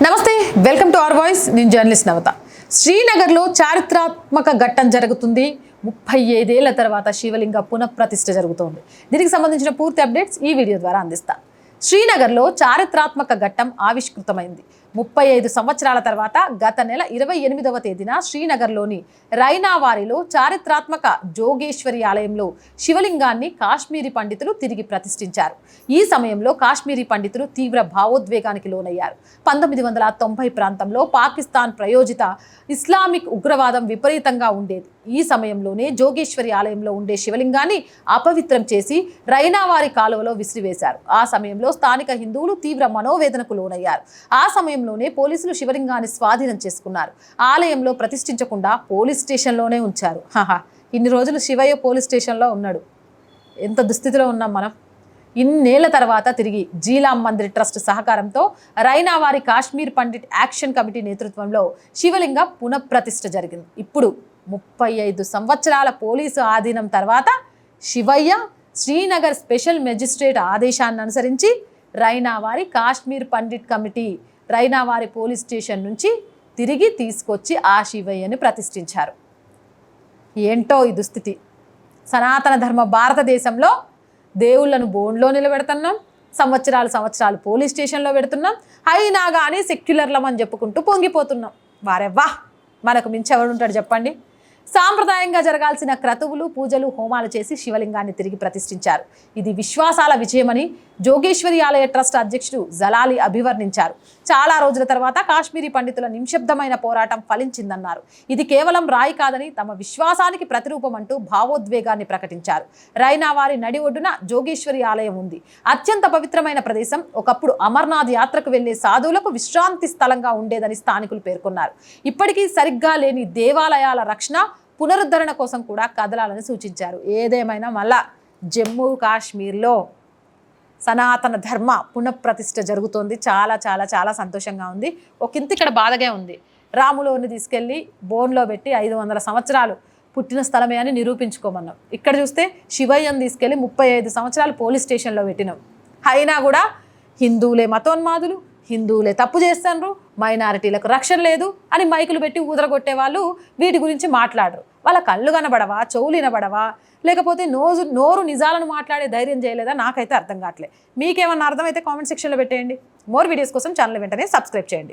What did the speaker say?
నమస్తే, welcome to our voice. నేను journalist నవత. శ్రీనగర్లో చారిత్రాత్మక ఘట్టం జరుగుతుంది. 35 ఏళ్ల తర్వాత శివలింగ పునఃప్రతిష్ఠ జరుగుతోంది. దీనికి సంబంధించిన పూర్తి అప్డేట్స్ ఈ వీడియో ద్వారా అందిస్తా. శ్రీనగర్లో చారిత్రాత్మక ఘట్టం ఆవిష్కృతమైంది. 35 సంవత్సరాల తర్వాత గత నెల 28వ తేదీన శ్రీనగర్లోని రైనావారిలో చారిత్రాత్మక జోగేశ్వరి ఆలయంలో శివలింగాన్ని కాశ్మీరీ పండితులు తిరిగి ప్రతిష్ఠించారు. ఈ సమయంలో కాశ్మీరీ పండితులు తీవ్ర భావోద్వేగానికి లోనయ్యారు. 1990 ప్రాంతంలో పాకిస్తాన్ ప్రయోజిత ఇస్లామిక్ ఉగ్రవాదం విపరీతంగా ఉండేది. ఈ సమయంలోనే జోగేశ్వరి ఆలయంలో ఉండే శివలింగాన్ని అపవిత్రం చేసి రైనావారి కాలువలో విసిరివేశారు. ఆ సమయంలో స్థానిక హిందువులు తీవ్ర మనోవేదనకు లోనయ్యారు. ఆ సమయంలోనే పోలీసులు శివలింగాన్ని స్వాధీనం చేసుకున్నారు. ఆలయంలో ప్రతిష్ఠించకుండా పోలీస్ స్టేషన్లోనే ఉంచారు. ఇన్ని రోజులు శివయ్య పోలీస్ స్టేషన్లో ఉన్నాడు. ఎంత దుస్థితిలో ఉన్నాం మనం. ఇన్నేళ్ల తర్వాత తిరిగి జీలాం మందిర్ ట్రస్ట్ సహకారంతో రైనావారి కాశ్మీర్ పండిట్ యాక్షన్ కమిటీ నేతృత్వంలో శివలింగ పునఃప్రతిష్ఠ జరిగింది. ఇప్పుడు 35 సంవత్సరాల పోలీసు ఆధీనం తర్వాత శివయ్య శ్రీనగర్ స్పెషల్ మెజిస్ట్రేట్ ఆదేశాన్ని అనుసరించి Rainawari Kashmir Pandit committee Rainawari police station నుంచి తిరిగి తీసుకొచ్చి ఆ శివయ్యని ప్రతిష్ఠించారు. ఏంటో ఈ దుస్థితి. సనాతన ధర్మ భారతదేశంలో దేవుళ్లను బోన్లో నిలబెడుతున్నాం, సంవత్సరాలు పోలీస్ స్టేషన్లో పెడుతున్నాం, అయినా కానీ సెక్యులర్లం అని చెప్పుకుంటూ పొంగిపోతున్నాం. వారెవ్వా, మనకు మించి ఎవడుంటాడు చెప్పండి. సాంప్రదాయంగా జరగాల్సిన క్రతువులు, పూజలు, హోమాలు చేసి శివలింగాన్ని తిరిగి ప్రతిష్ఠించారు. ఇది విశ్వాసాల విజయమని జోగేశ్వరి ఆలయ ట్రస్ట్ అధ్యక్షుడు జలాలి అభివర్ణించారు. చాలా రోజుల తర్వాత కాశ్మీరీ పండితుల నిశ్శబ్దమైన పోరాటం ఫలించిందన్నారు. ఇది కేవలం రాయి కాదని తమ విశ్వాసానికి ప్రతిరూపం అంటూ భావోద్వేగాన్ని ప్రకటించారు. రైనావారి నడి ఒడ్డున జోగేశ్వరి ఆలయం ఉంది. అత్యంత పవిత్రమైన ప్రదేశం. ఒకప్పుడు అమర్నాథ్ యాత్రకు వెళ్లే సాధువులకు విశ్రాంతి స్థలంగా ఉండేదని స్థానికులు పేర్కొన్నారు. ఇప్పటికీ సరిగ్గా లేని దేవాలయాల రక్షణ, పునరుద్ధరణ కోసం కూడా కదలాలని సూచించారు. ఏదేమైనా మళ్ళా జమ్మూ కాశ్మీర్లో సనాతన ధర్మ పునఃప్రతిష్ఠ జరుగుతోంది. చాలా చాలా చాలా సంతోషంగా ఉంది. ఒకంత ఇక్కడ బాధగా ఉంది. రాములోని తీసుకెళ్ళి బోన్లో పెట్టి 500 సంవత్సరాలు పుట్టిన స్థలమే అని నిరూపించుకోమన్నాం. ఇక్కడ చూస్తే శివయ్యను తీసుకెళ్ళి 35 సంవత్సరాలు పోలీస్ స్టేషన్లో పెట్టినాం. అయినా కూడా హిందువులే మతోన్మాదులు, హిందువులే తప్పు చేస్తున్నారు, మైనారిటీలకు రక్షణ లేదు అని మైకులు పెట్టి ఊదరగొట్టే వాళ్ళు వీటి గురించి మాట్లాడరు. వాళ్ళ కళ్ళు కనబడవా, చెవులు వినబడవా, లేకపోతే నోరు నిజాలను మాట్లాడే ధైర్యం చేయలేదా? నాకైతే అర్థం కావట్లేదు. మీకేమన్నా అర్థమైతే కామెంట్ సెక్షన్లో పెట్టేయండి. మోర్ వీడియోస్ కోసం ఛానల్ వెంటనే సబ్స్క్రైబ్ చేయండి.